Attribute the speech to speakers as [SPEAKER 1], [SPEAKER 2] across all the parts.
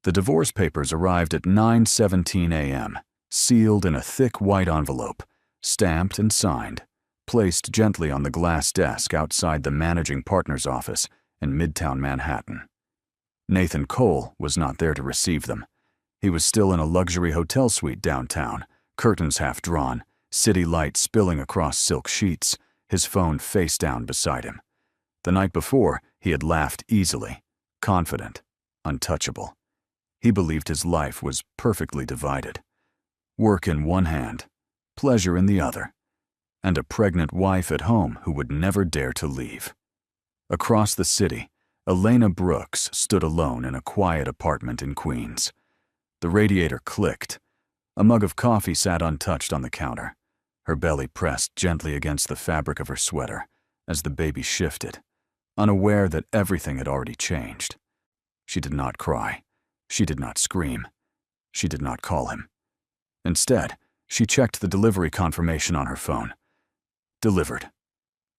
[SPEAKER 1] The divorce papers arrived at 9:17 a.m., sealed in a thick white envelope, stamped and signed, placed gently on the glass desk outside the managing partner's office in Midtown Manhattan. Nathan Cole was not there to receive them. He was still in a luxury hotel suite downtown, curtains half drawn, city light spilling across silk sheets, his phone face down beside him. The night before, he had laughed easily, confident, untouchable. He believed his life was perfectly divided. Work in one hand, pleasure in the other, and a pregnant wife at home who would never dare to leave. Across the city, Elena Brooks stood alone in a quiet apartment in Queens. The radiator clicked. A mug of coffee sat untouched on the counter, her belly pressed gently against the fabric of her sweater as the baby shifted, unaware that everything had already changed. She did not cry. She did not scream. She did not call him. Instead, she checked the delivery confirmation on her phone. Delivered.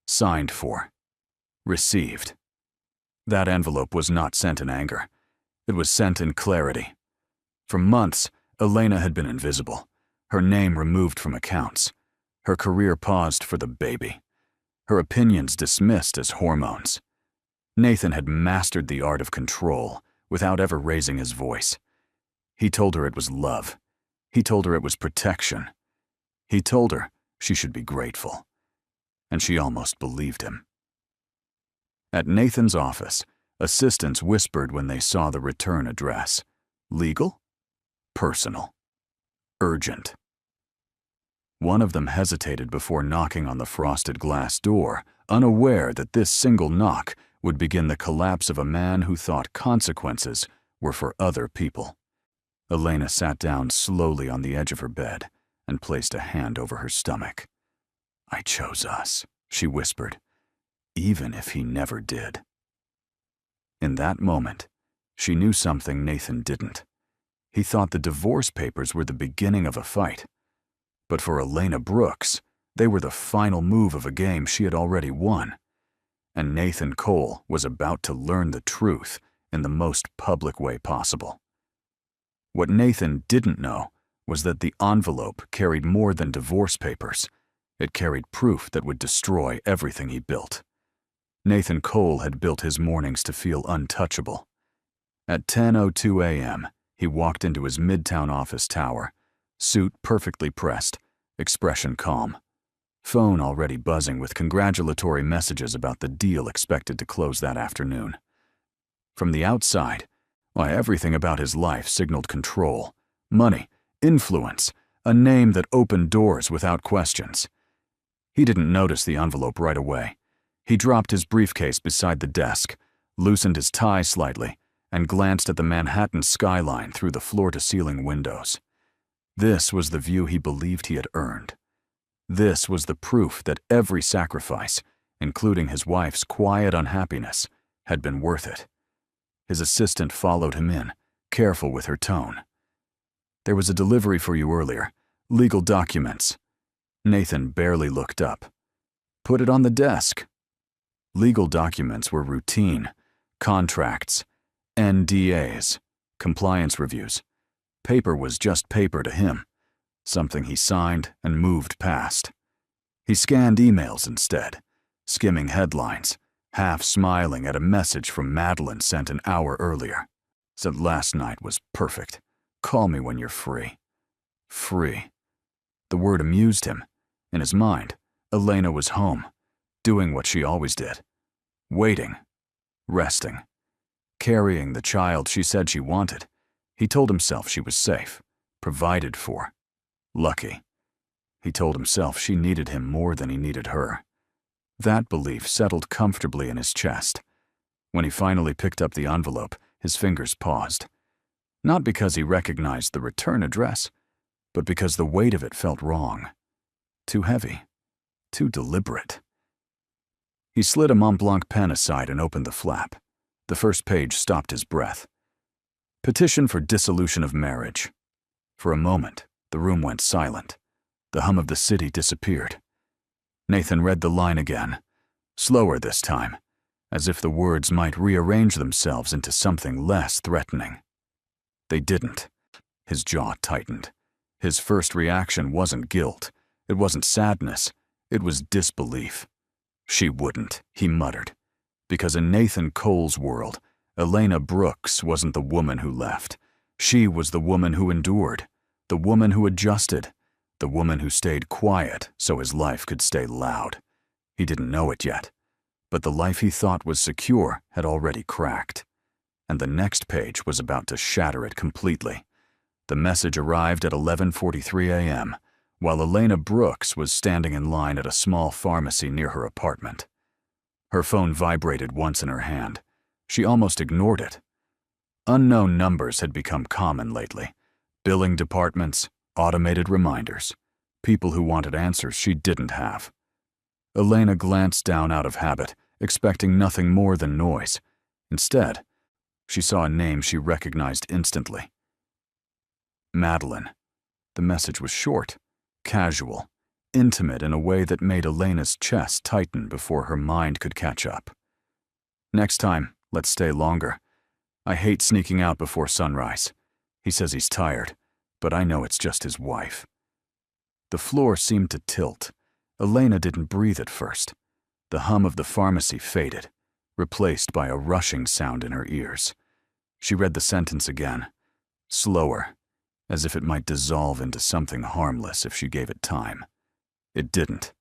[SPEAKER 1] Signed for. Received. That envelope was not sent in anger. It was sent in clarity. For months, Elena had been invisible, her name removed from accounts, her career paused for the baby, her opinions dismissed as hormones. Nathan had mastered the art of control without ever raising his voice. He told her it was love. He told her it was protection. He told her she should be grateful. And she almost believed him. At Nathan's office, assistants whispered when they saw the return address. Legal? Personal. Urgent. One of them hesitated before knocking on the frosted glass door, unaware that this single knock would begin the collapse of a man who thought consequences were for other people. Elena sat down slowly on the edge of her bed and placed a hand over her stomach. "I chose us," she whispered, "even if he never did." In that moment, she knew something Nathan didn't. He thought the divorce papers were the beginning of a fight. But for Elena Brooks, they were the final move of a game she had already won. And Nathan Cole was about to learn the truth in the most public way possible. What Nathan didn't know was that the envelope carried more than divorce papers. It carried proof that would destroy everything he built. Nathan Cole had built his mornings to feel untouchable. At 10:02 a.m., he walked into his Midtown office tower, suit perfectly pressed, expression calm, phone already buzzing with congratulatory messages about the deal expected to close that afternoon. From the outside, everything about his life signaled control, money, influence, a name that opened doors without questions. He didn't notice the envelope right away. He dropped his briefcase beside the desk, loosened his tie slightly, and glanced at the Manhattan skyline through the floor-to-ceiling windows. This was the view he believed he had earned. This was the proof that every sacrifice, including his wife's quiet unhappiness, had been worth it. His assistant followed him in, careful with her tone. "There was a delivery for you earlier. Legal documents." Nathan barely looked up. "Put it on the desk." Legal documents were routine. Contracts, NDAs, compliance reviews. Paper was just paper to him, something he signed and moved past. He scanned emails instead, skimming headlines, half smiling at a message from Madeline sent an hour earlier. Said last night was perfect. Call me when you're free. Free. The word amused him. In his mind, Elena was home, doing what she always did. Waiting. Resting. Carrying the child she said she wanted. He told himself she was safe, provided for, lucky. He told himself she needed him more than he needed her. That belief settled comfortably in his chest. When he finally picked up the envelope, his fingers paused. Not because he recognized the return address, but because the weight of it felt wrong. Too heavy. Too deliberate. He slid a Montblanc pen aside and opened the flap. The first page stopped his breath. Petition for dissolution of marriage. For a moment, the room went silent. The hum of the city disappeared. Nathan read the line again, slower this time, as if the words might rearrange themselves into something less threatening. They didn't. His jaw tightened. His first reaction wasn't guilt. It wasn't sadness. It was disbelief. She wouldn't, he muttered. Because in Nathan Cole's world, Elena Brooks wasn't the woman who left. She was the woman who endured, the woman who adjusted, the woman who stayed quiet so his life could stay loud. He didn't know it yet, but the life he thought was secure had already cracked. And the next page was about to shatter it completely. The message arrived at 11:43 a.m., while Elena Brooks was standing in line at a small pharmacy near her apartment. Her phone vibrated once in her hand. She almost ignored it. Unknown numbers had become common lately. Billing departments, automated reminders, people who wanted answers she didn't have. Elena glanced down out of habit, expecting nothing more than noise. Instead, she saw a name she recognized instantly. Madeline. The message was short, casual, intimate in a way that made Elena's chest tighten before her mind could catch up. Next time, let's stay longer. I hate sneaking out before sunrise. He says he's tired, but I know it's just his wife. The floor seemed to tilt. Elena didn't breathe at first. The hum of the pharmacy faded, replaced by a rushing sound in her ears. She read the sentence again, slower, as if it might dissolve into something harmless if she gave it time. It didn't.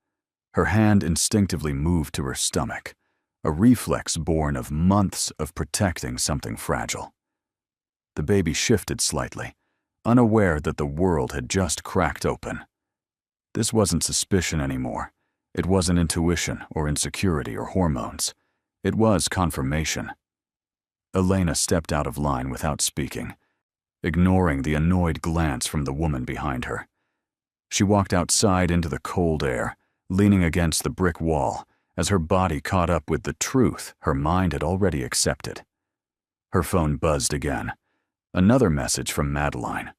[SPEAKER 1] Her hand instinctively moved to her stomach, a reflex born of months of protecting something fragile. The baby shifted slightly, unaware that the world had just cracked open. This wasn't suspicion anymore. It wasn't intuition or insecurity or hormones. It was confirmation. Elena stepped out of line without speaking, ignoring the annoyed glance from the woman behind her. She walked outside into the cold air, leaning against the brick wall, as her body caught up with the truth her mind had already accepted. Her phone buzzed again. Another message from Madeline.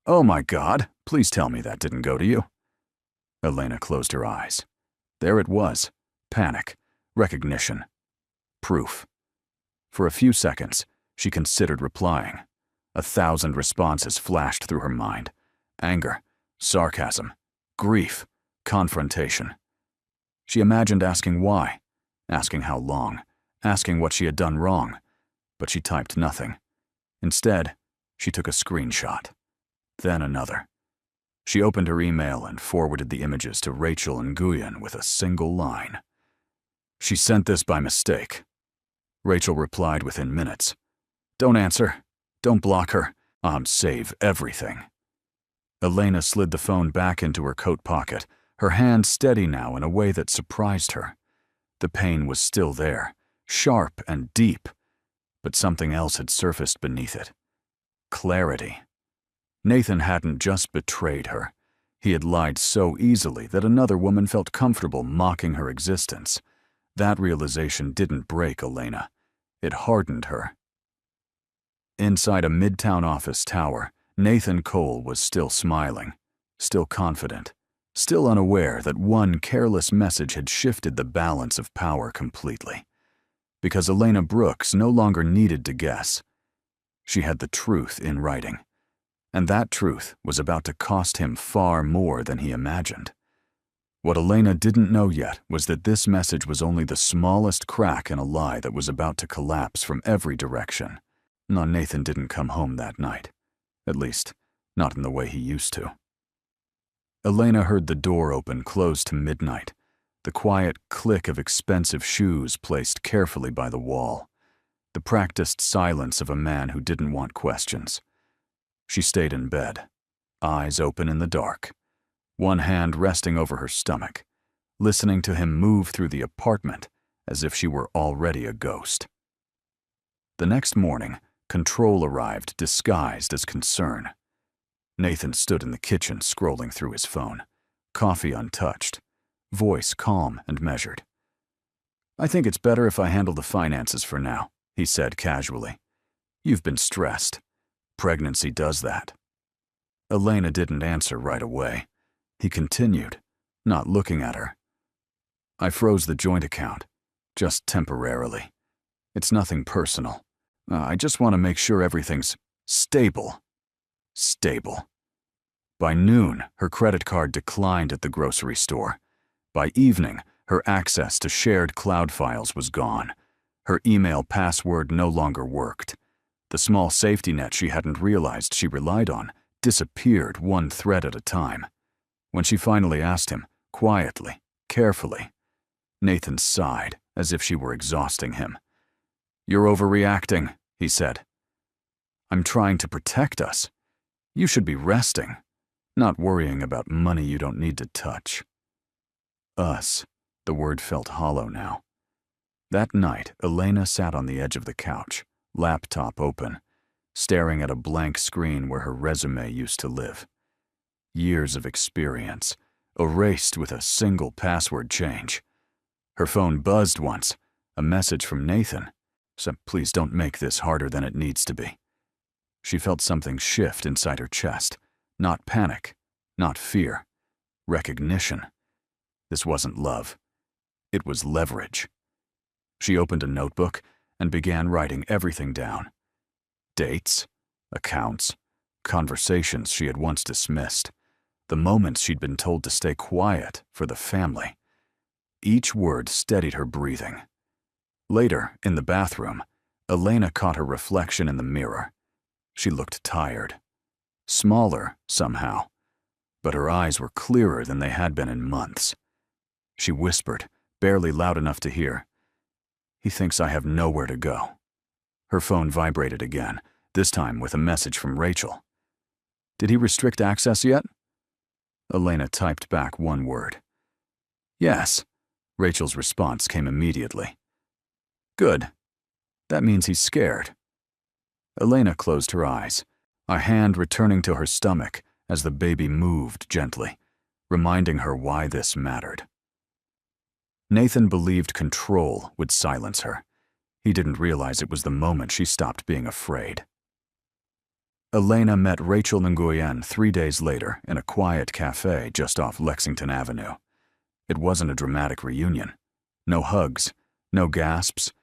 [SPEAKER 1] "Oh my God, please tell me that didn't go to you." Elena closed her eyes. There it was. Panic. Recognition. Proof. For a few seconds, she considered replying. 1,000 responses flashed through her mind. Anger, sarcasm, grief, confrontation. She imagined asking why, asking how long, asking what she had done wrong, but she typed nothing. Instead, she took a screenshot, then another. She opened her email and forwarded the images to Rachel and Nguyen with a single line. "She sent this by mistake." Rachel replied within minutes. "Don't answer. Don't block her. Save everything." Elena slid the phone back into her coat pocket, her hand steady now in a way that surprised her. The pain was still there, sharp and deep, but something else had surfaced beneath it. Clarity. Nathan hadn't just betrayed her. He had lied so easily that another woman felt comfortable mocking her existence. That realization didn't break Elena. It hardened her. Inside a midtown office tower, Nathan Cole was still smiling, still confident, still unaware that one careless message had shifted the balance of power completely. Because Elena Brooks no longer needed to guess. She had the truth in writing. And that truth was about to cost him far more than he imagined. What Elena didn't know yet was that this message was only the smallest crack in a lie that was about to collapse from every direction. No, Nathan didn't come home that night. At least, not in the way he used to. Elena heard the door open close to midnight, the quiet click of expensive shoes placed carefully by the wall, the practiced silence of a man who didn't want questions. She stayed in bed, eyes open in the dark, one hand resting over her stomach, listening to him move through the apartment as if she were already a ghost. The next morning, control arrived disguised as concern. Nathan stood in the kitchen scrolling through his phone, coffee untouched, voice calm and measured. "I think it's better if I handle the finances for now," he said casually. "You've been stressed. Pregnancy does that." Elena didn't answer right away. He continued, not looking at her. "I froze the joint account, just temporarily. It's nothing personal. I just want to make sure everything's Stable. Stable. By noon, her credit card declined at the grocery store. By evening, her access to shared cloud files was gone. Her email password no longer worked. The small safety net she hadn't realized she relied on disappeared one thread at a time. When she finally asked him, quietly, carefully, Nathan sighed as if she were exhausting him. "You're overreacting," he said. "I'm trying to protect us. You should be resting, not worrying about money you don't need to touch." Us. The word felt hollow now. That night, Elena sat on the edge of the couch, laptop open, staring at a blank screen where her resume used to live. Years of experience, erased with a single password change. Her phone buzzed once, a message from Nathan. So please don't make this harder than it needs to be. She felt something shift inside her chest. Not panic, not fear. Recognition. This wasn't love. It was leverage. She opened a notebook and began writing everything down. Dates, accounts, conversations she had once dismissed, the moments she'd been told to stay quiet for the family. Each word steadied her breathing. Later, in the bathroom, Elena caught her reflection in the mirror. She looked tired. Smaller, somehow, but her eyes were clearer than they had been in months. She whispered, barely loud enough to hear, "He thinks I have nowhere to go." Her phone vibrated again, this time with a message from Rachel. "Did he restrict access yet?" Elena typed back one word. "Yes." Rachel's response came immediately. "Good. That means he's scared." Elena closed her eyes, a hand returning to her stomach as the baby moved gently, reminding her why this mattered. Nathan believed control would silence her. He didn't realize it was the moment she stopped being afraid. Elena met Rachel Nguyen 3 days later in a quiet cafe just off Lexington Avenue. It wasn't a dramatic reunion. No hugs, no gasps,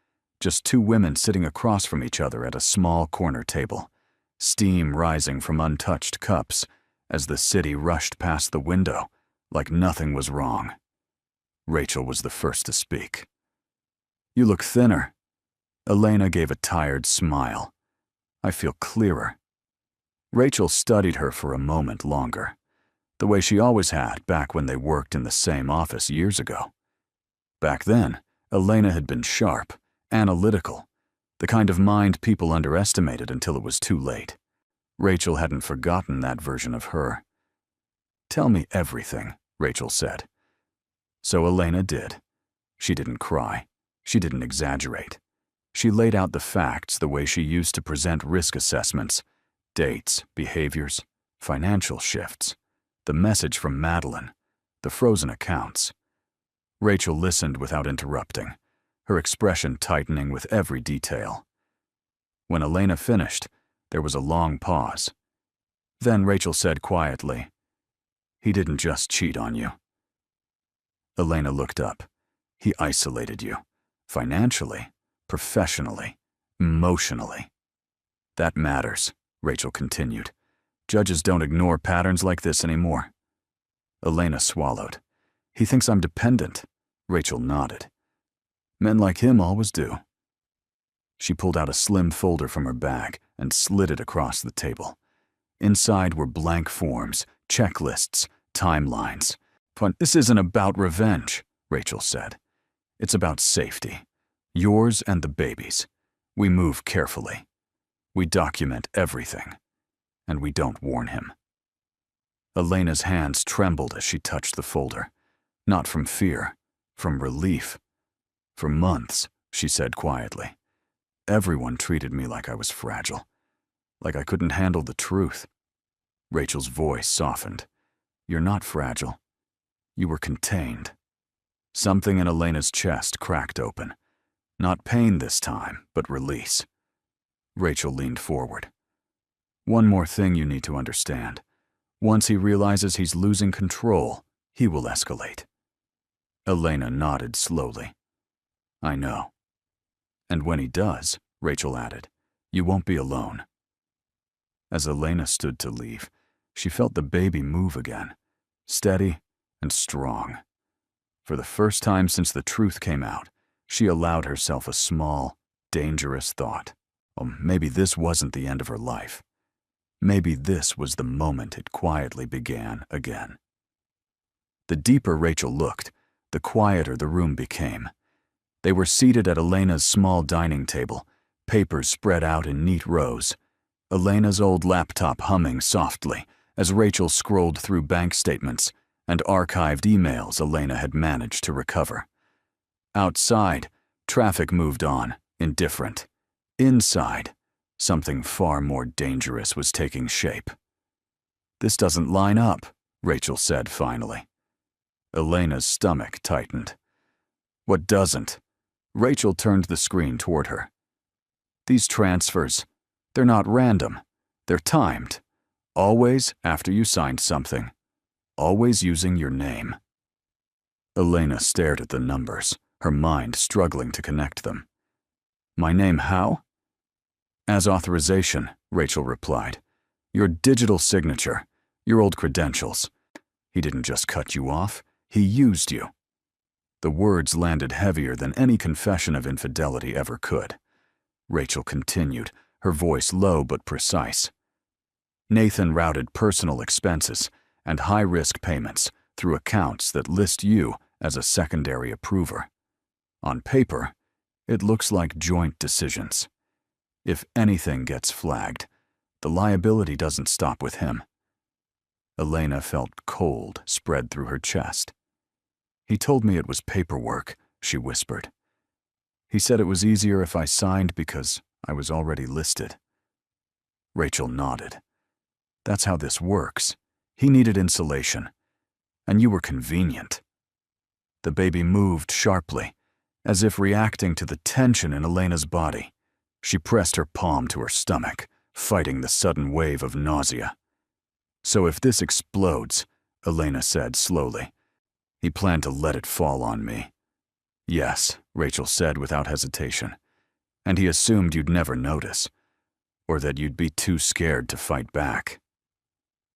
[SPEAKER 1] just two women sitting across from each other at a small corner table, steam rising from untouched cups as the city rushed past the window like nothing was wrong. Rachel was the first to speak. "You look thinner." Elena gave a tired smile. "I feel clearer." Rachel studied her for a moment longer, the way she always had back when they worked in the same office years ago. Back then, Elena had been sharp, analytical, the kind of mind people underestimated until it was too late. Rachel hadn't forgotten that version of her. "Tell me everything," Rachel said. So Elena did. She didn't cry. She didn't exaggerate. She laid out the facts the way she used to present risk assessments, dates, behaviors, financial shifts, the message from Madeline, the frozen accounts. Rachel listened without interrupting, her expression tightening with every detail. When Elena finished, there was a long pause. Then Rachel said quietly, "He didn't just cheat on you." Elena looked up. "He isolated you, financially, professionally, emotionally." "That matters," Rachel continued. "Judges don't ignore patterns like this anymore." Elena swallowed. "He thinks I'm dependent." Rachel nodded. "Men like him always do." She pulled out a slim folder from her bag and slid it across the table. Inside were blank forms, checklists, timelines. "But this isn't about revenge," Rachel said. "It's about safety. Yours and the baby's. We move carefully. We document everything. And we don't warn him." Elena's hands trembled as she touched the folder. Not from fear, from relief. "For months," she said quietly, "everyone treated me like I was fragile, like I couldn't handle the truth." Rachel's voice softened. "You're not fragile. You were contained." Something in Elena's chest cracked open. Not pain this time, but release. Rachel leaned forward. "One more thing you need to understand. Once he realizes he's losing control, he will escalate." Elena nodded slowly. "I know." "And when he does," Rachel added, "you won't be alone." As Elena stood to leave, she felt the baby move again, steady and strong. For the first time since the truth came out, she allowed herself a small, dangerous thought. Oh, maybe this wasn't the end of her life. Maybe this was the moment it quietly began again. The deeper Rachel looked, the quieter the room became. They were seated at Elena's small dining table, papers spread out in neat rows. Elena's old laptop humming softly as Rachel scrolled through bank statements and archived emails Elena had managed to recover. Outside, traffic moved on, indifferent. Inside, something far more dangerous was taking shape. "This doesn't line up," Rachel said finally. Elena's stomach tightened. "What doesn't?" Rachel turned the screen toward her. "These transfers, they're not random. They're timed. Always after you signed something. Always using your name." Elena stared at the numbers, her mind struggling to connect them. "My name how?" "As authorization," Rachel replied. "Your digital signature, your old credentials. He didn't just cut you off, he used you." The words landed heavier than any confession of infidelity ever could. Rachel continued, her voice low but precise. "Nathan routed personal expenses and high-risk payments through accounts that list you as a secondary approver. On paper, it looks like joint decisions. If anything gets flagged, the liability doesn't stop with him." Elena felt cold spread through her chest. "He told me it was paperwork," she whispered. "He said it was easier if I signed because I was already listed." Rachel nodded. "That's how this works. He needed insulation, and you were convenient." The baby moved sharply, as if reacting to the tension in Elena's body. She pressed her palm to her stomach, fighting the sudden wave of nausea. "So if this explodes," Elena said slowly, "he planned to let it fall on me." "Yes," Rachel said without hesitation. "And he assumed you'd never notice, or that you'd be too scared to fight back."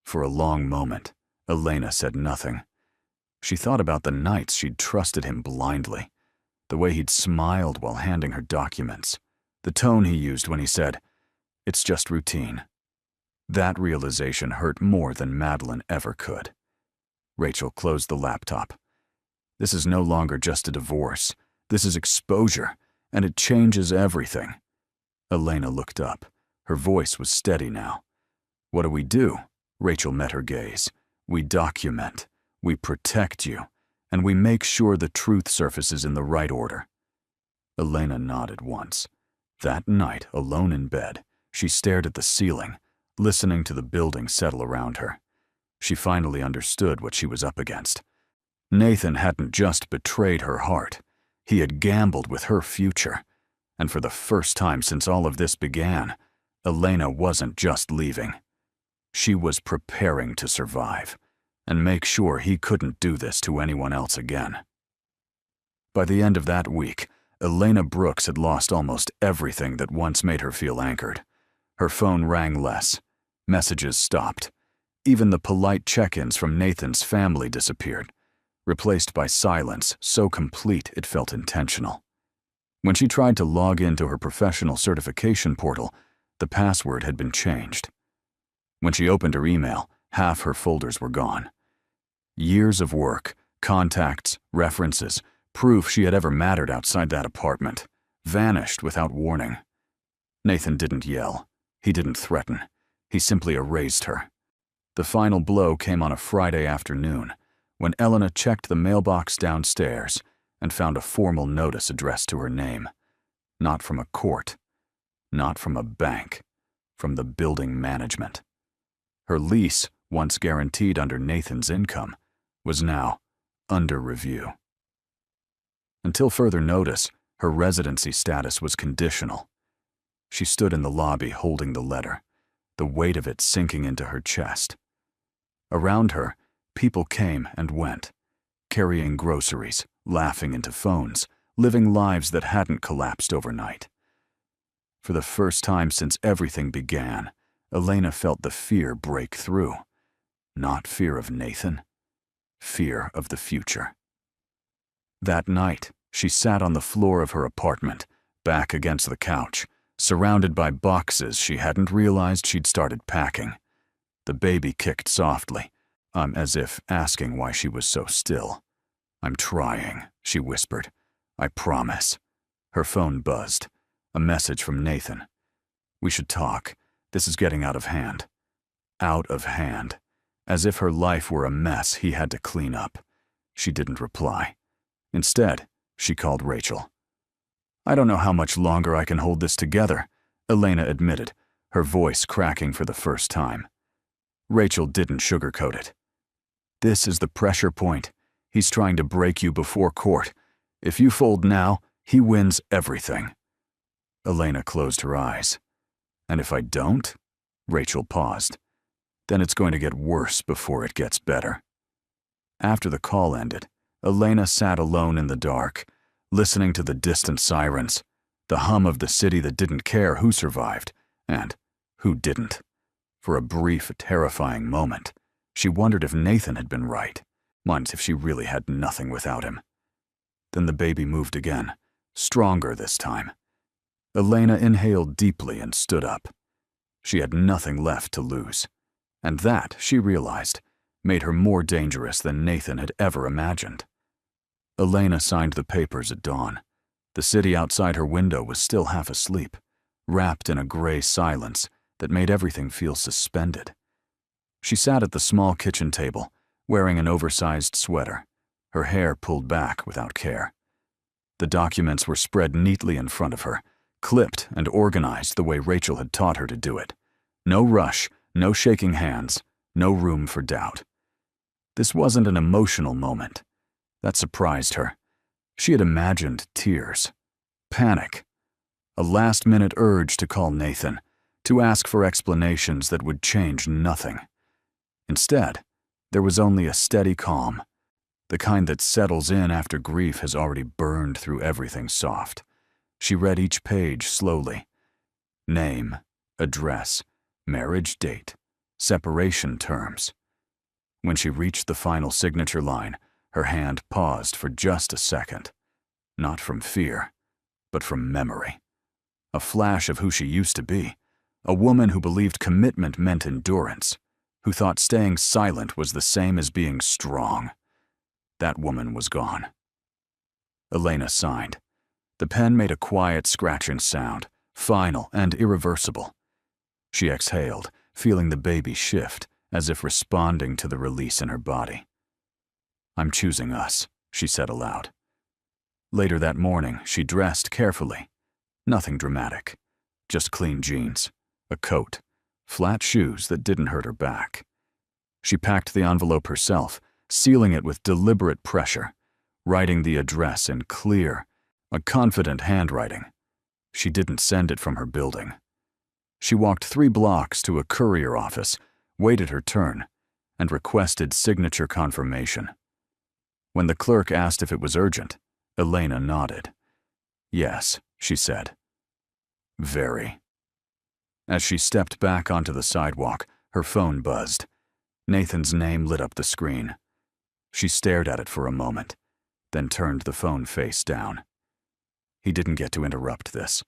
[SPEAKER 1] For a long moment, Elena said nothing. She thought about the nights she'd trusted him blindly, the way he'd smiled while handing her documents, the tone he used when he said, "It's just routine." That realization hurt more than Madeline ever could. Rachel closed the laptop. "This is no longer just a divorce. This is exposure, and it changes everything." Elena looked up. Her voice was steady now. "What do we do?" Rachel met her gaze. "We document, we protect you, and we make sure the truth surfaces in the right order." Elena nodded once. That night, alone in bed, she stared at the ceiling, listening to the building settle around her. She finally understood what she was up against. Nathan hadn't just betrayed her heart. He had gambled with her future. And for the first time since all of this began, Elena wasn't just leaving. She was preparing to survive and make sure he couldn't do this to anyone else again. By the end of that week, Elena Brooks had lost almost everything that once made her feel anchored. Her phone rang less. Messages stopped. Even the polite check-ins from Nathan's family disappeared, replaced by silence so complete it felt intentional. When she tried to log into her professional certification portal, the password had been changed. When she opened her email, half her folders were gone. Years of work, contacts, references, proof she had ever mattered outside that apartment, vanished without warning. Nathan didn't yell. He didn't threaten. He simply erased her. The final blow came on a Friday afternoon, when Elena checked the mailbox downstairs and found a formal notice addressed to her name. Not from a court, not from a bank, from the building management. Her lease, once guaranteed under Nathan's income, was now under review. Until further notice, her residency status was conditional. She stood in the lobby holding the letter, the weight of it sinking into her chest. Around her, people came and went, carrying groceries, laughing into phones, living lives that hadn't collapsed overnight. For the first time since everything began, Elena felt the fear break through. Not fear of Nathan, fear of the future. That night, she sat on the floor of her apartment, back against the couch, surrounded by boxes she hadn't realized she'd started packing. The baby kicked softly, as if asking why she was so still. "I'm trying," she whispered. "I promise." Her phone buzzed. A message from Nathan. "We should talk. This is getting out of hand." Out of hand. As if her life were a mess he had to clean up. She didn't reply. Instead, she called Rachel. "I don't know how much longer I can hold this together," Elena admitted, her voice cracking for the first time. Rachel didn't sugarcoat it. "This is the pressure point. He's trying to break you before court. If you fold now, he wins everything." Elena closed her eyes. "And if I don't?" Rachel paused. "Then it's going to get worse before it gets better." After the call ended, Elena sat alone in the dark, listening to the distant sirens, the hum of the city that didn't care who survived and who didn't. For a brief, terrifying moment, she wondered if Nathan had been right, once if she really had nothing without him. Then the baby moved again, stronger this time. Elena inhaled deeply and stood up. She had nothing left to lose, and that, she realized, made her more dangerous than Nathan had ever imagined. Elena signed the papers at dawn. The city outside her window was still half asleep, wrapped in a gray silence that made everything feel suspended. She sat at the small kitchen table, wearing an oversized sweater, her hair pulled back without care. The documents were spread neatly in front of her, clipped and organized the way Rachel had taught her to do it. No rush, no shaking hands, no room for doubt. This wasn't an emotional moment. That surprised her. She had imagined tears, panic, a last-minute urge to call Nathan, to ask for explanations that would change nothing. Instead, there was only a steady calm, the kind that settles in after grief has already burned through everything soft. She read each page slowly. Name, address, marriage date, separation terms. When she reached the final signature line, her hand paused for just a second. Not from fear, but from memory. A flash of who she used to be. A woman who believed commitment meant endurance, who thought staying silent was the same as being strong. That woman was gone. Elena signed. The pen made a quiet scratching sound, final and irreversible. She exhaled, feeling the baby shift, as if responding to the release in her body. "I'm choosing us," she said aloud. Later that morning, she dressed carefully. Nothing dramatic, just clean jeans, a coat, flat shoes that didn't hurt her back. She packed the envelope herself, sealing it with deliberate pressure, writing the address in clear, a confident handwriting. She didn't send it from her building. She walked 3 blocks to a courier office, waited her turn, and requested signature confirmation. When the clerk asked if it was urgent, Elena nodded. "Yes," she said. "Very." As she stepped back onto the sidewalk, her phone buzzed. Nathan's name lit up the screen. She stared at it for a moment, then turned the phone face down. He didn't get to interrupt this.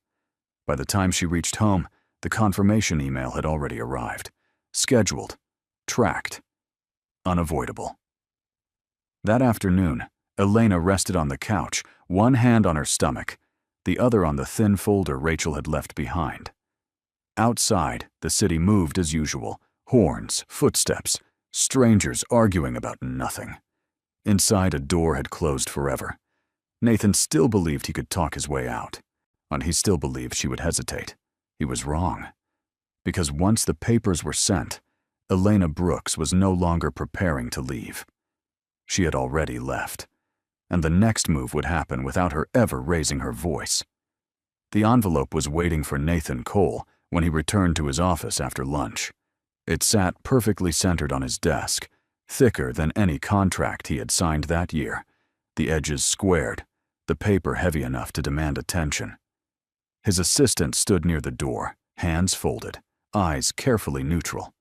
[SPEAKER 1] By the time she reached home, the confirmation email had already arrived. Scheduled, tracked, unavoidable. That afternoon, Elena rested on the couch, one hand on her stomach, the other on the thin folder Rachel had left behind. Outside, the city moved as usual, horns, footsteps, strangers arguing about nothing. Inside, a door had closed forever. Nathan still believed he could talk his way out, and he still believed she would hesitate. He was wrong. Because once the papers were sent, Elena Brooks was no longer preparing to leave. She had already left, and the next move would happen without her ever raising her voice. The envelope was waiting for Nathan Cole when he returned to his office after lunch. It sat perfectly centered on his desk, thicker than any contract he had signed that year, the edges squared, the paper heavy enough to demand attention. His assistant stood near the door, hands folded, eyes carefully neutral.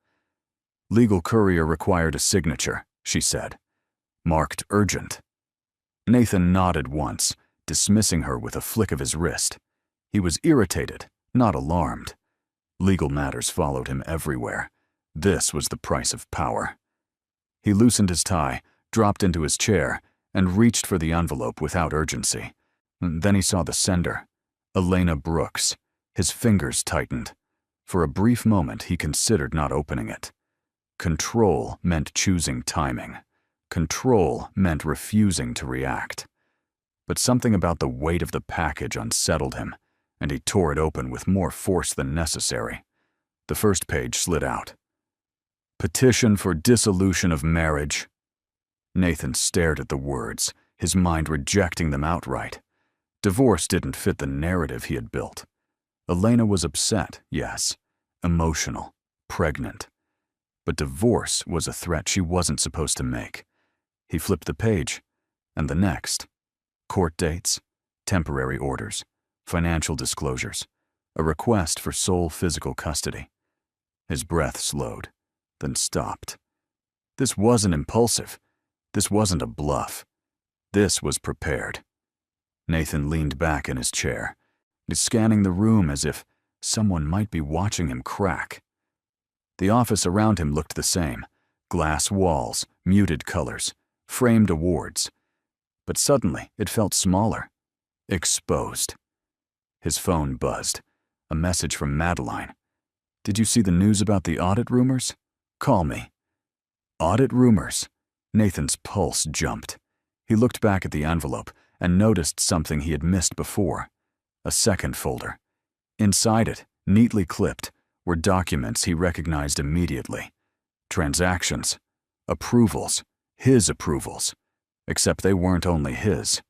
[SPEAKER 1] "Legal courier required a signature," she said. "Marked urgent." Nathan nodded once, dismissing her with a flick of his wrist. He was irritated, not alarmed. Legal matters followed him everywhere. This was the price of power. He loosened his tie, dropped into his chair, and reached for the envelope without urgency. Then he saw the sender, Elena Brooks. His fingers tightened. For a brief moment, he considered not opening it. Control meant choosing timing. Control meant refusing to react. But something about the weight of the package unsettled him, and he tore it open with more force than necessary. The first page slid out. "Petition for dissolution of marriage." Nathan stared at the words, his mind rejecting them outright. Divorce didn't fit the narrative he had built. Elena was upset, yes, emotional, pregnant. But divorce was a threat she wasn't supposed to make. He flipped the page, and the next. Court dates, temporary orders, financial disclosures, a request for sole physical custody. His breath slowed, then stopped. This wasn't impulsive. This wasn't a bluff. This was prepared. Nathan leaned back in his chair, scanning the room as if someone might be watching him crack. The office around him looked the same: glass walls, muted colors, framed awards. But suddenly it felt smaller, exposed. His phone buzzed. A message from Madeline. "Did you see the news about the audit rumors? Call me." Audit rumors. Nathan's pulse jumped. He looked back at the envelope and noticed something he had missed before. A second folder. Inside it, neatly clipped, were documents he recognized immediately. Transactions. Approvals. His approvals. Except they weren't only his.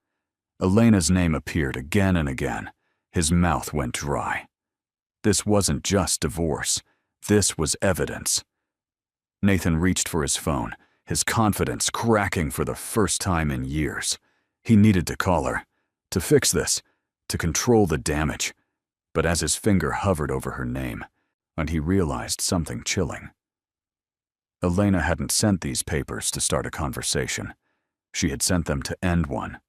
[SPEAKER 1] Elena's name appeared again and again. His mouth went dry. This wasn't just divorce. This was evidence. Nathan reached for his phone, his confidence cracking for the first time in years. He needed to call her, to fix this, to control the damage. But as his finger hovered over her name, and he realized something chilling. Elena hadn't sent these papers to start a conversation. She had sent them to end one.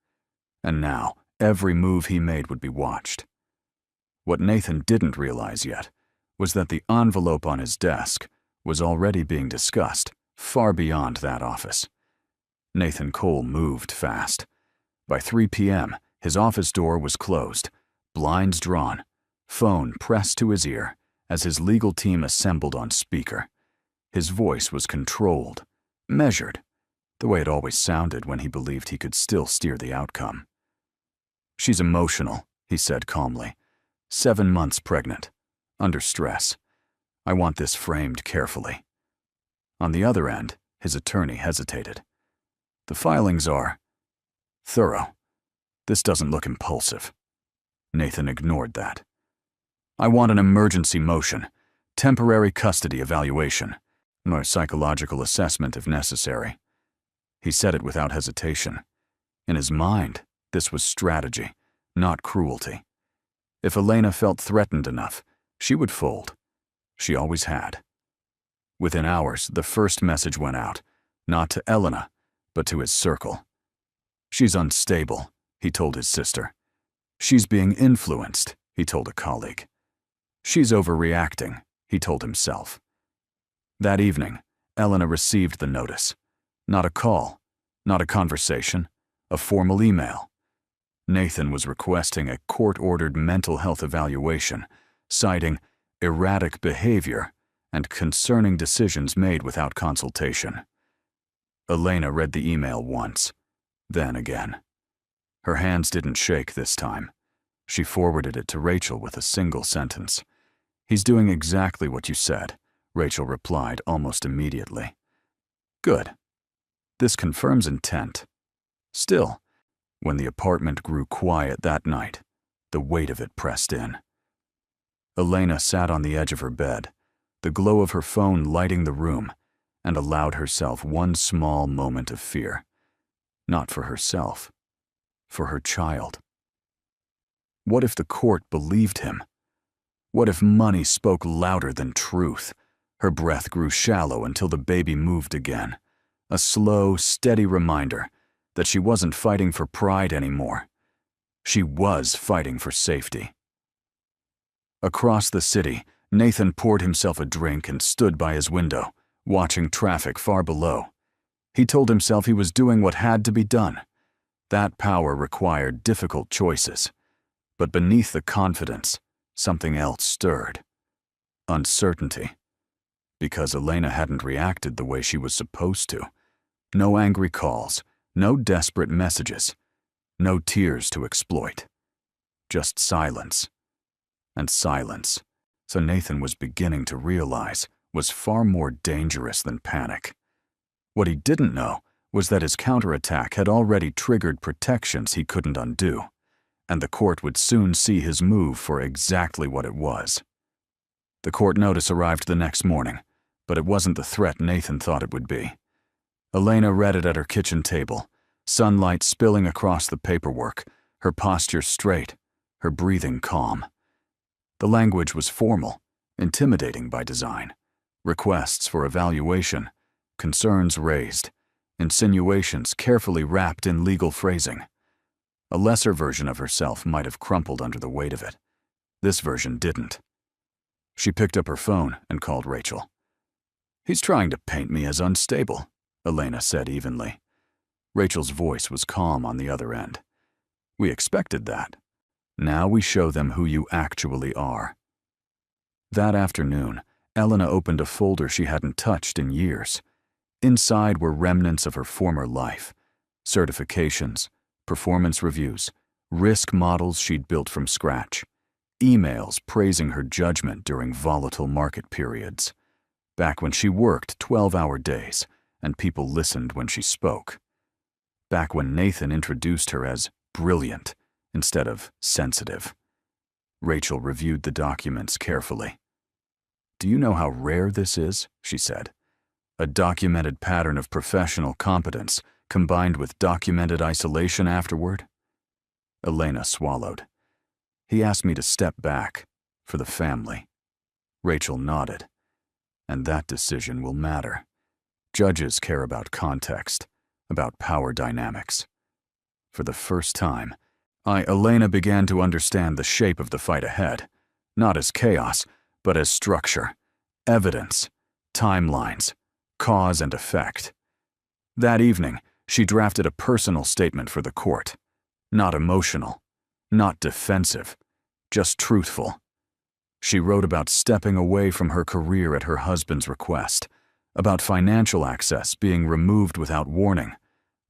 [SPEAKER 1] And now, every move he made would be watched. What Nathan didn't realize yet was that the envelope on his desk was already being discussed far beyond that office. Nathan Cole moved fast. By 3 p.m., his office door was closed, blinds drawn, phone pressed to his ear as his legal team assembled on speaker. His voice was controlled, measured, the way it always sounded when he believed he could still steer the outcome. "She's emotional," he said calmly. 7 months pregnant, under stress. I want this framed carefully." On the other end, his attorney hesitated. "The filings are thorough. This doesn't look impulsive." Nathan ignored that. "I want an emergency motion, temporary custody evaluation, or psychological assessment if necessary." He said it without hesitation. In his mind, this was strategy, not cruelty. If Elena felt threatened enough, she would fold. She always had. Within hours, the first message went out, not to Elena, but to his circle. "She's unstable," he told his sister. "She's being influenced," he told a colleague. "She's overreacting," he told himself. That evening, Elena received the notice. Not a call, not a conversation, a formal email. Nathan was requesting a court-ordered mental health evaluation, citing erratic behavior and concerning decisions made without consultation. Elena read the email once, then again. Her hands didn't shake this time. She forwarded it to Rachel with a single sentence. "He's doing exactly what you said," Rachel replied almost immediately. "Good. This confirms intent." Still, when the apartment grew quiet that night, the weight of it pressed in. Elena sat on the edge of her bed, the glow of her phone lighting the room, and allowed herself one small moment of fear. Not for herself, for her child. What if the court believed him? What if money spoke louder than truth? Her breath grew shallow until the baby moved again. A slow, steady reminder that she wasn't fighting for pride anymore. She was fighting for safety. Across the city, Nathan poured himself a drink and stood by his window, watching traffic far below. He told himself he was doing what had to be done. That power required difficult choices. But beneath the confidence, something else stirred. Uncertainty. Because Elena hadn't reacted the way she was supposed to. No angry calls, no desperate messages, no tears to exploit. Just silence. And silence, so Nathan was beginning to realize, was far more dangerous than panic. What he didn't know was that his counterattack had already triggered protections he couldn't undo, and the court would soon see his move for exactly what it was. The court notice arrived the next morning, but it wasn't the threat Nathan thought it would be. Elena read it at her kitchen table, sunlight spilling across the paperwork, her posture straight, her breathing calm. The language was formal, intimidating by design. Requests for evaluation, concerns raised, insinuations carefully wrapped in legal phrasing. A lesser version of herself might have crumpled under the weight of it. This version didn't. She picked up her phone and called Rachel. "He's trying to paint me as unstable," Elena said evenly. Rachel's voice was calm on the other end. "We expected that. Now we show them who you actually are." That afternoon, Elena opened a folder she hadn't touched in years. Inside were remnants of her former life, certifications, performance reviews, risk models she'd built from scratch, emails praising her judgment during volatile market periods, back when she worked 12-hour days and people listened when she spoke, back when Nathan introduced her as brilliant instead of sensitive. Rachel reviewed the documents carefully. "Do you know how rare this is?" she said. "A documented pattern of professional competence combined with documented isolation afterward?" Elena swallowed. "He asked me to step back, for the family." Rachel nodded. "And that decision will matter. Judges care about context, about power dynamics." For the first time, Elena began to understand the shape of the fight ahead, not as chaos, but as structure, evidence, timelines, cause and effect. That evening, she drafted a personal statement for the court. Not emotional, not defensive, just truthful. She wrote about stepping away from her career at her husband's request, about financial access being removed without warning,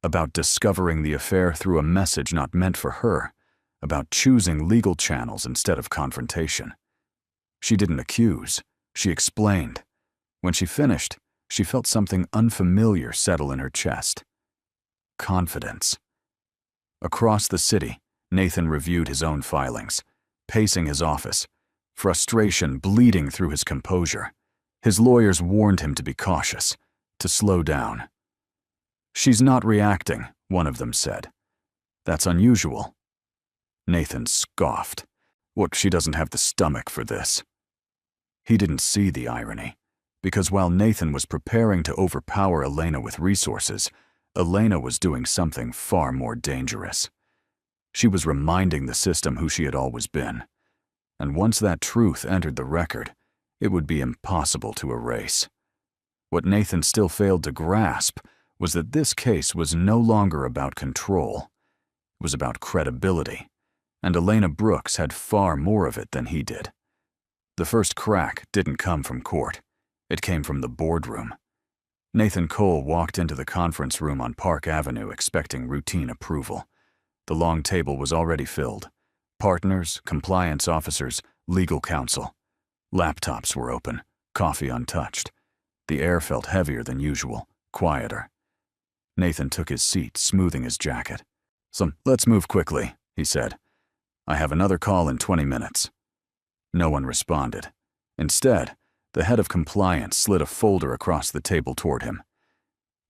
[SPEAKER 1] about discovering the affair through a message not meant for her, about choosing legal channels instead of confrontation. She didn't accuse, she explained. When she finished, she felt something unfamiliar settle in her chest. Confidence. Across the city, Nathan reviewed his own filings, pacing his office, frustration bleeding through his composure. His lawyers warned him to be cautious, to slow down. "She's not reacting," one of them said. "That's unusual." Nathan scoffed. "What, she doesn't have the stomach for this?" He didn't see the irony, because while Nathan was preparing to overpower Elena with resources, Elena was doing something far more dangerous. She was reminding the system who she had always been. And once that truth entered the record, it would be impossible to erase. What Nathan still failed to grasp was that this case was no longer about control. It was about credibility, and Elena Brooks had far more of it than he did. The first crack didn't come from court. It came from the boardroom. Nathan Cole walked into the conference room on Park Avenue expecting routine approval. The long table was already filled. Partners, compliance officers, legal counsel. Laptops were open, coffee untouched. The air felt heavier than usual, quieter. Nathan took his seat, smoothing his jacket. "Let's move quickly," he said. "I have another call in 20 minutes. No one responded. Instead, the head of compliance slid a folder across the table toward him.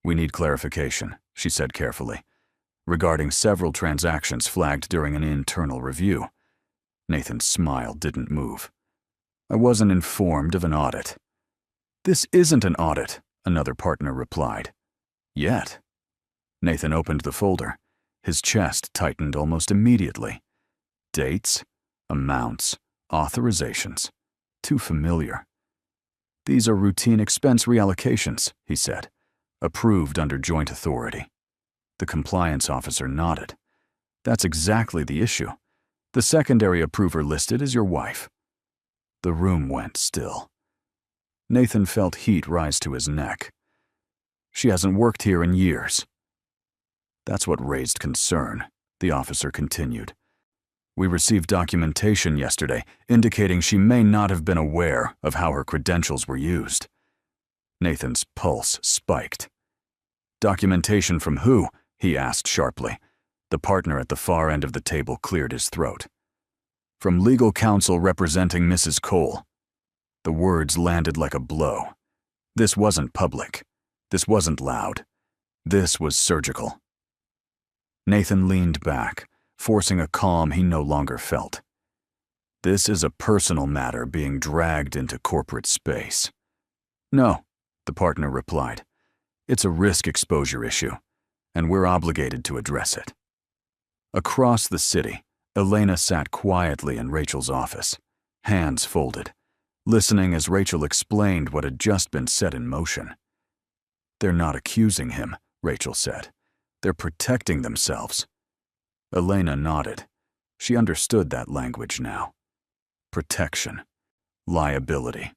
[SPEAKER 1] "We need clarification," she said carefully, "regarding several transactions flagged during an internal review." Nathan's smile didn't move. I wasn't informed of an audit. This isn't an audit, another partner replied. Yet. Nathan opened the folder. His chest tightened almost immediately. Dates, amounts, authorizations. Too familiar. These are routine expense reallocations, he said. Approved under joint authority. The compliance officer nodded. That's exactly the issue. The secondary approver listed is your wife. The room went still. Nathan felt heat rise to his neck. She hasn't worked here in years. That's what raised concern, the officer continued. We received documentation yesterday indicating she may not have been aware of how her credentials were used. Nathan's pulse spiked. Documentation from who? He asked sharply. The partner at the far end of the table cleared his throat. From legal counsel representing Mrs. Cole. The words landed like a blow. This wasn't public. This wasn't loud. This was surgical. Nathan leaned back, forcing a calm he no longer felt. This is a personal matter being dragged into corporate space. No, the partner replied. It's a risk exposure issue, and we're obligated to address it. Across the city, Elena sat quietly in Rachel's office, hands folded, listening as Rachel explained what had just been set in motion. They're not accusing him, Rachel said. They're protecting themselves. Elena nodded. She understood that language now. Protection. Liability.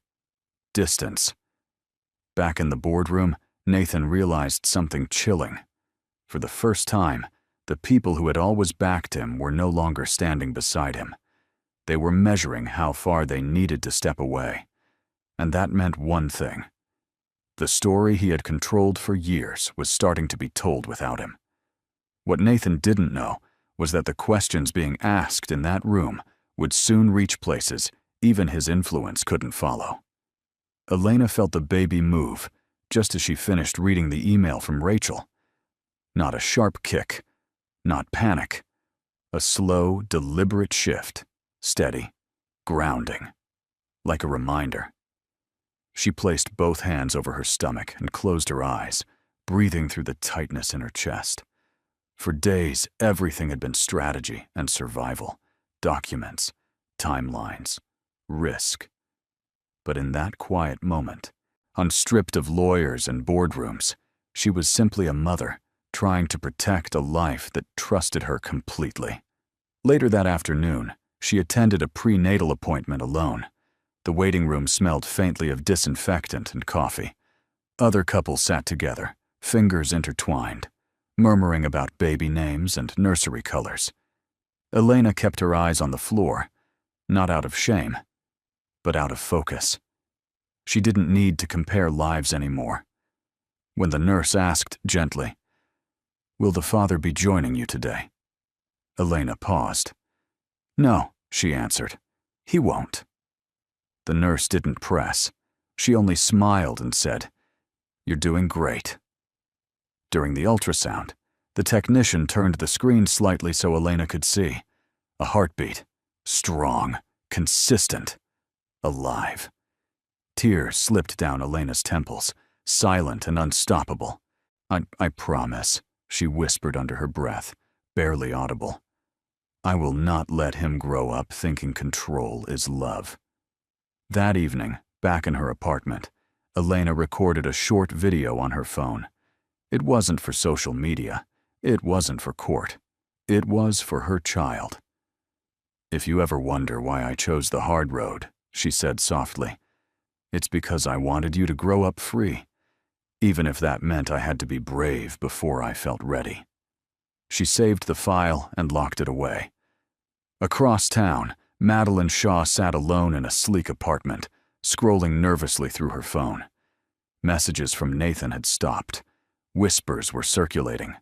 [SPEAKER 1] Distance. Back in the boardroom, Nathan realized something chilling. For the first time, the people who had always backed him were no longer standing beside him. They were measuring how far they needed to step away. And that meant one thing. The story he had controlled for years was starting to be told without him. What Nathan didn't know was that the questions being asked in that room would soon reach places even his influence couldn't follow. Elena felt the baby move just as she finished reading the email from Rachel. Not a sharp kick, not panic. A slow, deliberate shift, steady, grounding, like a reminder. She placed both hands over her stomach and closed her eyes, breathing through the tightness in her chest. For days, everything had been strategy and survival, documents, timelines, risk. But in that quiet moment, unstripped of lawyers and boardrooms, she was simply a mother trying to protect a life that trusted her completely. Later that afternoon, she attended a prenatal appointment alone. The waiting room smelled faintly of disinfectant and coffee. Other couples sat together, fingers intertwined, murmuring about baby names and nursery colors. Elena kept her eyes on the floor, not out of shame, but out of focus. She didn't need to compare lives anymore. When the nurse asked gently, "Will the father be joining you today?" Elena paused. "No," she answered. "He won't." The nurse didn't press. She only smiled and said, "You're doing great." During the ultrasound, the technician turned the screen slightly so Elena could see. A heartbeat. Strong. Consistent. Alive. Tears slipped down Elena's temples, silent and unstoppable. I promise," she whispered under her breath, barely audible. "I will not let him grow up thinking control is love." That evening, back in her apartment, Elena recorded a short video on her phone. It wasn't for social media. It wasn't for court. It was for her child. "If you ever wonder why I chose the hard road," she said softly, "it's because I wanted you to grow up free, even if that meant I had to be brave before I felt ready." She saved the file and locked it away. Across town, Madeline Shaw sat alone in a sleek apartment, scrolling nervously through her phone. Messages from Nathan had stopped. Whispers were circulating.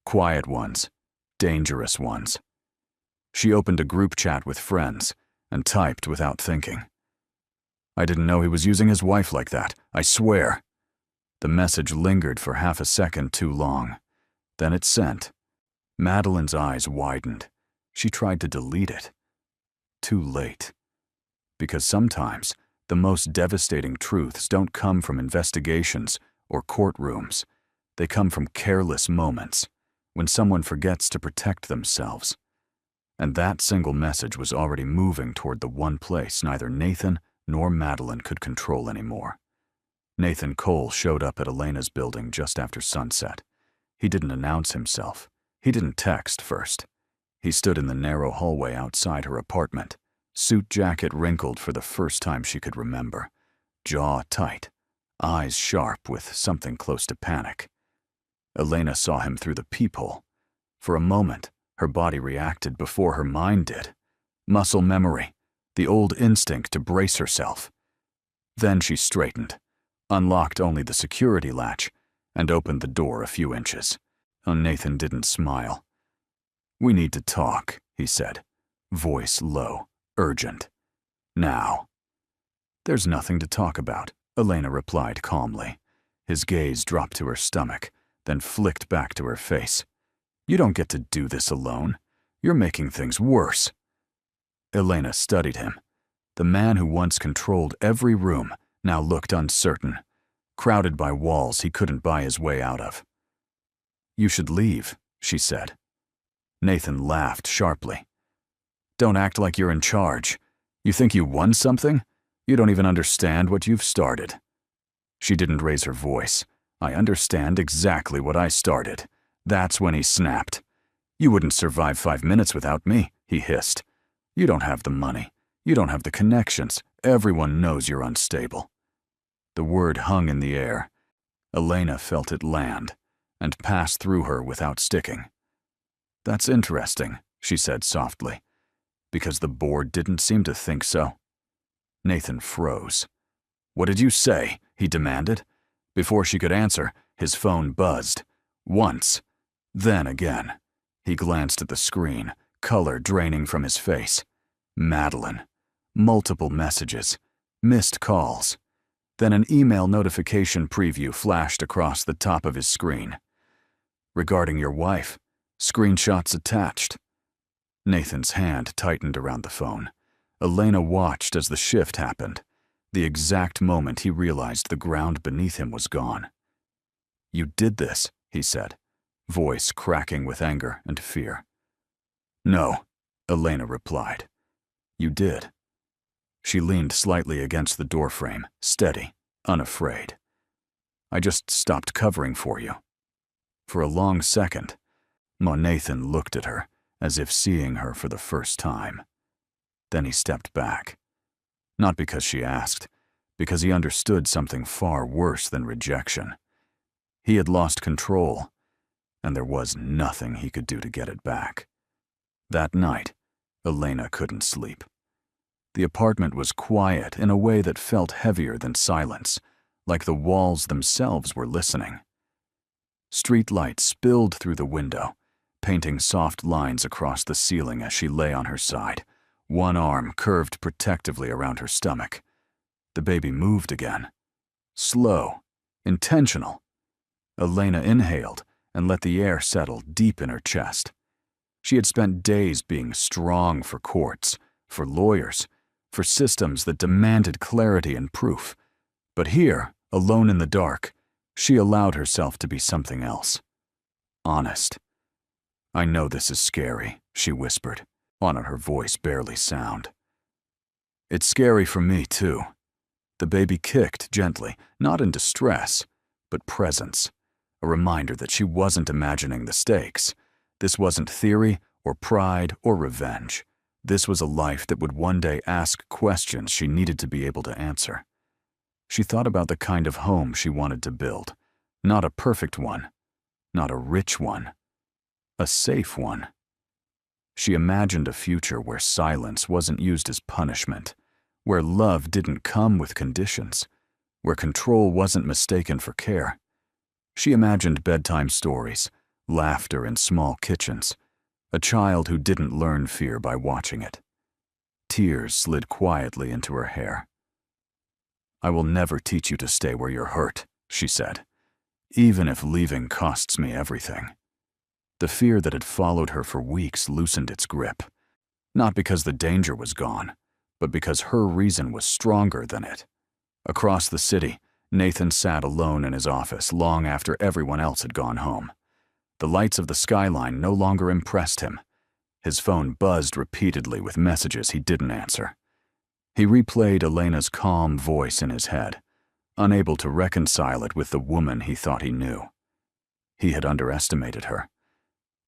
[SPEAKER 1] Quiet ones. Dangerous ones. She opened a group chat with friends and typed without thinking. "I didn't know he was using his wife like that, I swear." The message lingered for half a second too long. Then it sent. Madeline's eyes widened. She tried to delete it. Too late. Because sometimes the most devastating truths don't come from investigations or courtrooms. They come from careless moments, when someone forgets to protect themselves. And that single message was already moving toward the one place neither Nathan nor Madeline could control anymore. Nathan Cole showed up at Elena's building just after sunset. He didn't announce himself. He didn't text first. He stood in the narrow hallway outside her apartment, suit jacket wrinkled for the first time she could remember, jaw tight, eyes sharp with something close to panic. Elena saw him through the peephole. For a moment, her body reacted before her mind did. Muscle memory, the old instinct to brace herself. Then she straightened, unlocked only the security latch, and opened the door a few inches. Nathan didn't smile. "We need to talk," he said, voice low, urgent. "Now." "There's nothing to talk about," Elena replied calmly. His gaze dropped to her stomach, then flicked back to her face. "You don't get to do this alone. You're making things worse." Elena studied him. The man who once controlled every room now looked uncertain, crowded by walls he couldn't buy his way out of. "You should leave," she said. Nathan laughed sharply. "Don't act like you're in charge. You think you won something? You don't even understand what you've started." She didn't raise her voice. "I understand exactly what I started." That's when he snapped. "You wouldn't survive 5 minutes without me," he hissed. "You don't have the money. You don't have the connections. Everyone knows you're unstable." The word hung in the air. Elena felt it land and pass through her without sticking. "That's interesting," she said softly, "because the board didn't seem to think so." Nathan froze. "What did you say?" he demanded. Before she could answer, his phone buzzed. Once. Then again. He glanced at the screen, color draining from his face. Madeline. Multiple messages. Missed calls. Then an email notification preview flashed across the top of his screen. "Regarding your wife. Screenshots attached." Nathan's hand tightened around the phone. Elena watched as the shift happened, the exact moment he realized the ground beneath him was gone. "You did this," he said, voice cracking with anger and fear. "No," Elena replied. "You did." She leaned slightly against the doorframe, steady, unafraid. "I just stopped covering for you." For a long second, Nathan looked at her, as if seeing her for the first time. Then he stepped back. Not because she asked, because he understood something far worse than rejection. He had lost control, and there was nothing he could do to get it back. That night, Elena couldn't sleep. The apartment was quiet in a way that felt heavier than silence, like the walls themselves were listening. Streetlight spilled through the window, painting soft lines across the ceiling as she lay on her side, one arm curved protectively around her stomach. The baby moved again. Slow, intentional. Elena inhaled and let the air settle deep in her chest. She had spent days being strong for courts, for lawyers, for systems that demanded clarity and proof. But here, alone in the dark, she allowed herself to be something else. Honest. "I know this is scary," she whispered, on her voice barely sound. "It's scary for me, too." The baby kicked gently, not in distress, but presence, a reminder that she wasn't imagining the stakes. This wasn't theory or pride or revenge. This was a life that would one day ask questions she needed to be able to answer. She thought about the kind of home she wanted to build. Not a perfect one, not a rich one, a safe one. She imagined a future where silence wasn't used as punishment, where love didn't come with conditions, where control wasn't mistaken for care. She imagined bedtime stories, laughter in small kitchens, a child who didn't learn fear by watching it. Tears slid quietly into her hair. "I will never teach you to stay where you're hurt," she said, "even if leaving costs me everything." The fear that had followed her for weeks loosened its grip, not because the danger was gone, but because her reason was stronger than it. Across the city, Nathan sat alone in his office long after everyone else had gone home. The lights of the skyline no longer impressed him. His phone buzzed repeatedly with messages he didn't answer. He replayed Elena's calm voice in his head, unable to reconcile it with the woman he thought he knew. He had underestimated her,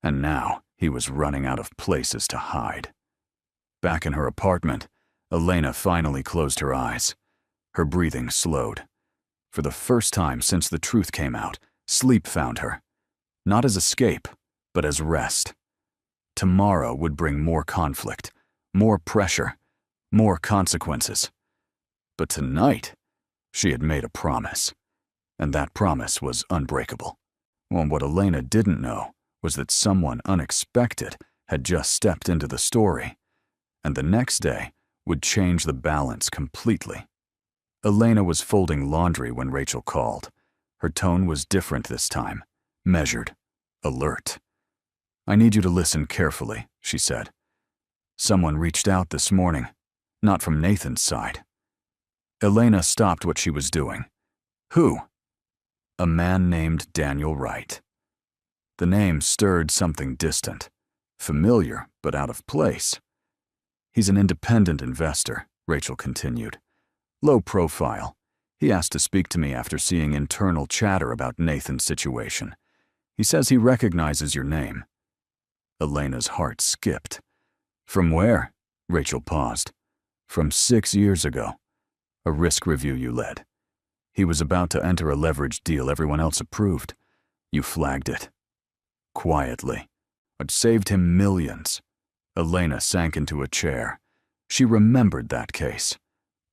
[SPEAKER 1] and now he was running out of places to hide. Back in her apartment, Elena finally closed her eyes. Her breathing slowed. For the first time since the truth came out, sleep found her. Not as escape, but as rest. Tomorrow would bring more conflict, more pressure, more consequences. But tonight, she had made a promise, and that promise was unbreakable. Well, what Elena didn't know was that someone unexpected had just stepped into the story, and the next day would change the balance completely. Elena was folding laundry when Rachel called. Her tone was different this time, measured, alert. "I need you to listen carefully," she said. "Someone reached out this morning, not from Nathan's side." Elena stopped what she was doing. "Who?" "A man named Daniel Wright." The name stirred something distant, familiar but out of place. "He's an independent investor," Rachel continued. "Low profile. He asked to speak to me after seeing internal chatter about Nathan's situation. He says he recognizes your name." Elena's heart skipped. "From where?" Rachel paused. "From 6 years ago. A risk review you led. He was about to enter a leveraged deal everyone else approved. You flagged it. Quietly. It saved him millions." Elena sank into a chair. She remembered that case.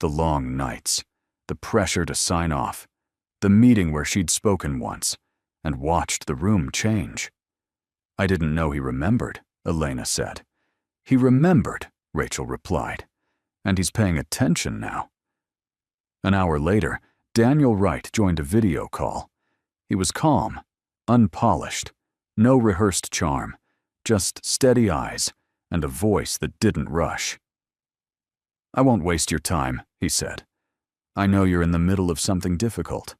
[SPEAKER 1] The long nights, the pressure to sign off, the meeting where she'd spoken once, and watched the room change. "I didn't know he remembered," Elena said. "He remembered," Rachel replied. "And he's paying attention now." An hour later, Daniel Wright joined a video call. He was calm, unpolished, no rehearsed charm, just steady eyes and a voice that didn't rush. "I won't waste your time," he said. "I know you're in the middle of something difficult.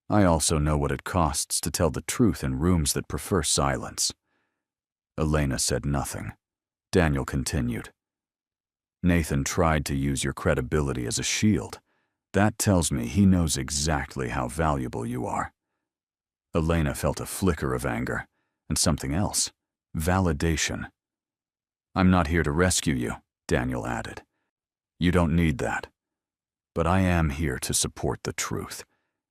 [SPEAKER 1] I also know what it costs to tell the truth in rooms that prefer silence." Elena said nothing. Daniel continued. "Nathan tried to use your credibility as a shield. That tells me he knows exactly how valuable you are." Elena felt a flicker of anger, and something else, validation. "I'm not here to rescue you," Daniel added. "You don't need that. But I am here to support the truth.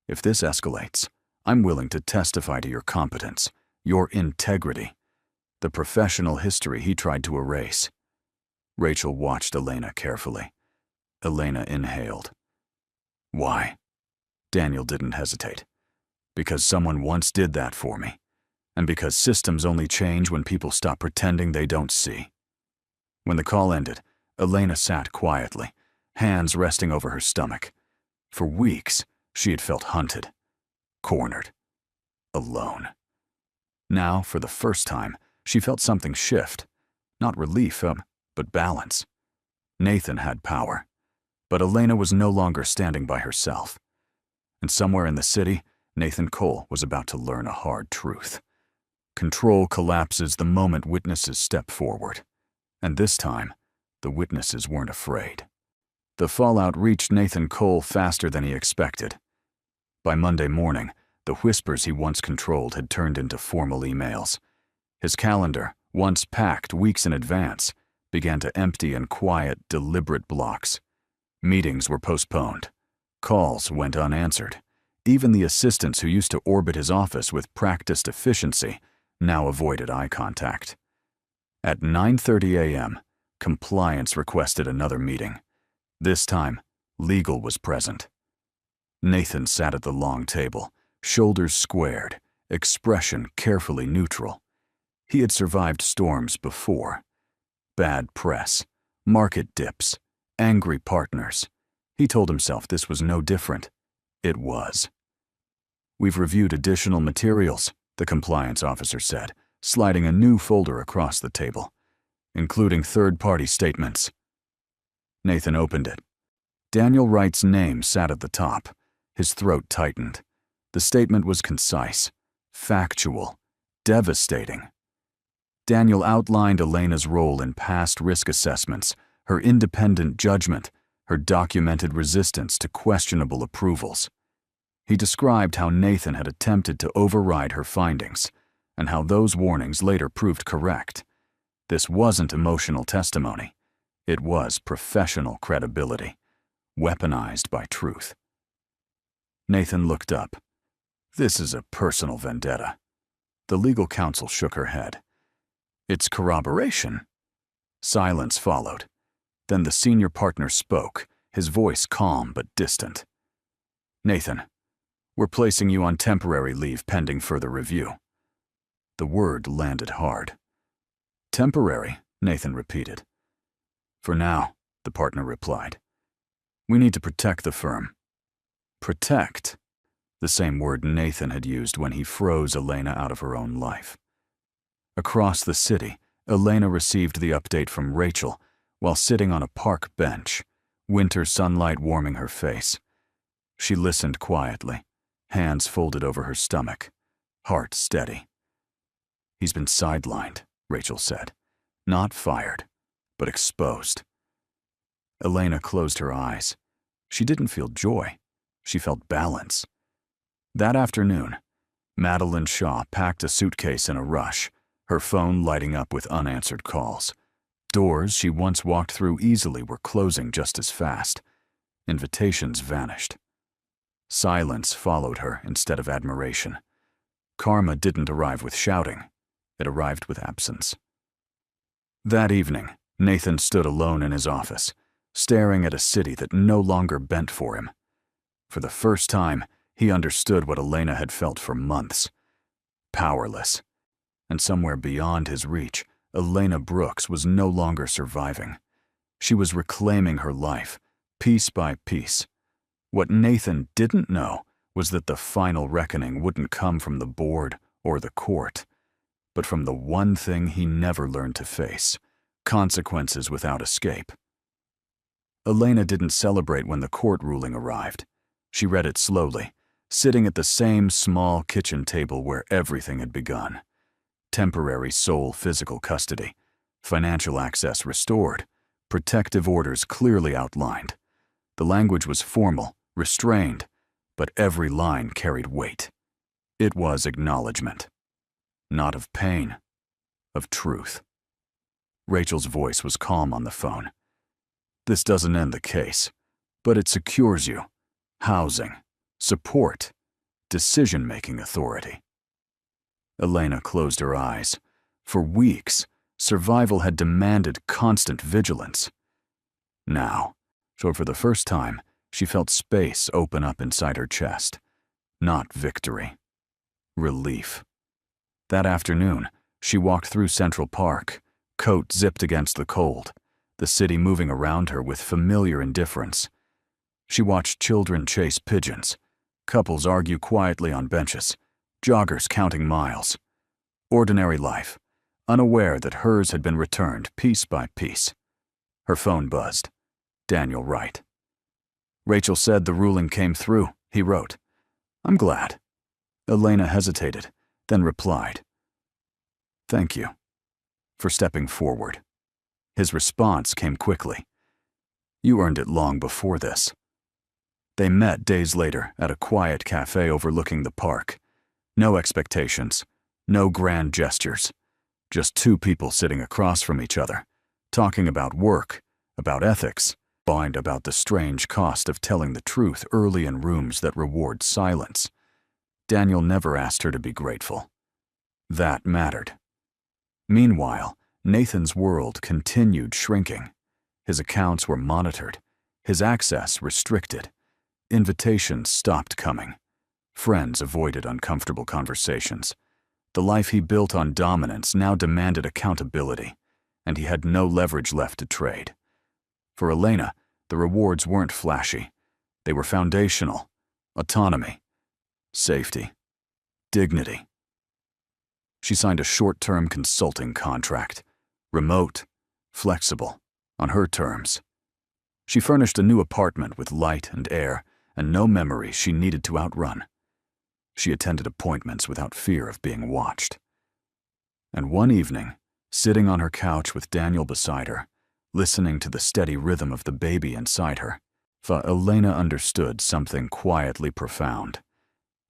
[SPEAKER 1] If this escalates, I'm willing to testify to your competence, your integrity, the professional history he tried to erase." Rachel watched Elena carefully. Elena inhaled. "Why?" Daniel didn't hesitate. "Because someone once did that for me, and because systems only change when people stop pretending they don't see." When the call ended, Elena sat quietly, hands resting over her stomach. For weeks, she had felt hunted, cornered, alone. Now, for the first time, she felt something shift. Not relief, but balance. Nathan had power, but Elena was no longer standing by herself. And somewhere in the city, Nathan Cole was about to learn a hard truth. Control collapses the moment witnesses step forward. And this time, the witnesses weren't afraid. The fallout reached Nathan Cole faster than he expected. By Monday morning, the whispers he once controlled had turned into formal emails. His calendar, once packed weeks in advance, began to empty in quiet, deliberate blocks. Meetings were postponed. Calls went unanswered. Even the assistants who used to orbit his office with practiced efficiency now avoided eye contact. At 9:30 a.m., compliance requested another meeting. This time, legal was present. Nathan sat at the long table, shoulders squared, expression carefully neutral. He had survived storms before. Bad press, market dips, angry partners. He told himself this was no different. It was. "We've reviewed additional materials," the compliance officer said, sliding a new folder across the table, "including third-party statements." Nathan opened it. Daniel Wright's name sat at the top. His throat tightened. The statement was concise, factual, devastating. Daniel outlined Elena's role in past risk assessments, her independent judgment, her documented resistance to questionable approvals. He described how Nathan had attempted to override her findings, and how those warnings later proved correct. This wasn't emotional testimony. It was professional credibility, weaponized by truth. Nathan looked up. This is a personal vendetta. The legal counsel shook her head. It's corroboration. Silence followed. Then the senior partner spoke, his voice calm but distant. Nathan, we're placing you on temporary leave pending further review. The word landed hard. Temporary, Nathan repeated. For now, the partner replied. We need to protect the firm. Protect, the same word Nathan had used when he froze Elena out of her own life. Across the city, Elena received the update from Rachel while sitting on a park bench, winter sunlight warming her face. She listened quietly, hands folded over her stomach, heart steady. He's been sidelined, Rachel said. Not fired, but exposed. Elena closed her eyes. She didn't feel joy. She felt balance. That afternoon, Madeline Shaw packed a suitcase in a rush, her phone lighting up with unanswered calls. Doors she once walked through easily were closing just as fast. Invitations vanished. Silence followed her instead of admiration. Karma didn't arrive with shouting. It arrived with absence. That evening, Nathan stood alone in his office, staring at a city that no longer bent for him. For the first time, he understood what Elena had felt for months. Powerless. And somewhere beyond his reach, Elena Brooks was no longer surviving. She was reclaiming her life, piece by piece. What Nathan didn't know was that the final reckoning wouldn't come from the board or the court, but from the one thing he never learned to face: consequences without escape. Elena didn't celebrate when the court ruling arrived. She read it slowly, sitting at the same small kitchen table where everything had begun. Temporary sole physical custody, financial access restored, protective orders clearly outlined. The language was formal, restrained, but every line carried weight. It was acknowledgement. Not of pain, of truth. Rachel's voice was calm on the phone. This doesn't end the case, but it secures you. Housing, support, decision-making authority. Elena closed her eyes. For weeks, survival had demanded constant vigilance. Now, so for the first time, she felt space open up inside her chest. Not victory. Relief. That afternoon, she walked through Central Park, coat zipped against the cold, the city moving around her with familiar indifference. She watched children chase pigeons, couples argue quietly on benches, joggers counting miles. Ordinary life, unaware that hers had been returned piece by piece. Her phone buzzed. Daniel Wright. Rachel said the ruling came through, he wrote. I'm glad. Elena hesitated, then replied. Thank you for stepping forward. His response came quickly. You earned it long before this. They met days later at a quiet cafe overlooking the park. No expectations, no grand gestures. Just two people sitting across from each other, talking about work, about ethics, and about the strange cost of telling the truth early in rooms that reward silence. Daniel never asked her to be grateful. That mattered. Meanwhile, Nathan's world continued shrinking. His accounts were monitored, his access restricted. Invitations stopped coming. Friends avoided uncomfortable conversations. The life he built on dominance now demanded accountability, and he had no leverage left to trade. For Elena, the rewards weren't flashy. They were foundational: autonomy, safety, dignity. She signed a short-term consulting contract, remote, flexible, on her terms. She furnished a new apartment with light and air, and no memory she needed to outrun. She attended appointments without fear of being watched. And one evening, sitting on her couch with Daniel beside her, listening to the steady rhythm of the baby inside her, Elena understood something quietly profound.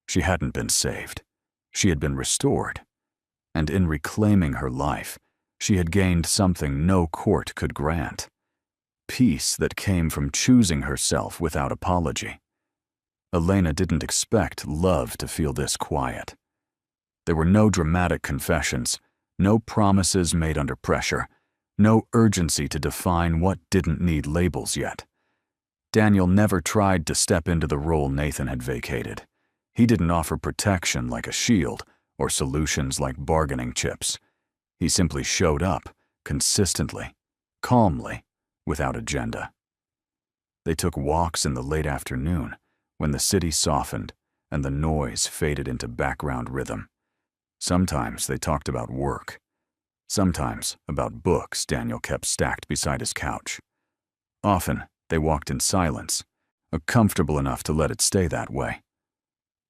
[SPEAKER 1] She hadn't been saved. She had been restored. And in reclaiming her life, she had gained something no court could grant. Peace that came from choosing herself without apology. Elena didn't expect love to feel this quiet. There were no dramatic confessions, no promises made under pressure, no urgency to define what didn't need labels yet. Daniel never tried to step into the role Nathan had vacated. He didn't offer protection like a shield or solutions like bargaining chips. He simply showed up, consistently, calmly, without agenda. They took walks in the late afternoon, when the city softened and the noise faded into background rhythm. Sometimes they talked about work. Sometimes about books Daniel kept stacked beside his couch. Often they walked in silence, comfortable enough to let it stay that way.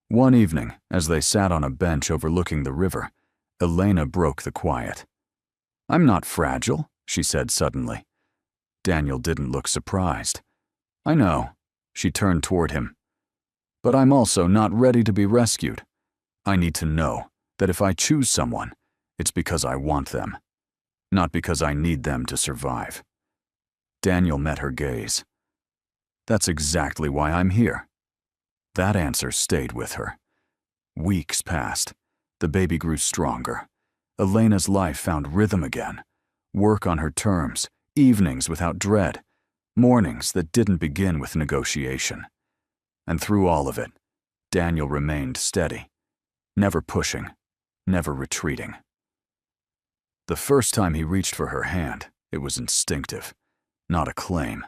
[SPEAKER 1] One evening, as they sat on a bench overlooking the river, Elena broke the quiet. "I'm not fragile," she said suddenly. Daniel didn't look surprised. "I know." She turned toward him. "But I'm also not ready to be rescued. I need to know that if I choose someone, it's because I want them, not because I need them to survive." Daniel met her gaze. "That's exactly why I'm here." That answer stayed with her. Weeks passed. The baby grew stronger. Elena's life found rhythm again. Work on her terms, evenings without dread, mornings that didn't begin with negotiation. And through all of it, Daniel remained steady, never pushing, never retreating. The first time he reached for her hand, it was instinctive. Not a claim,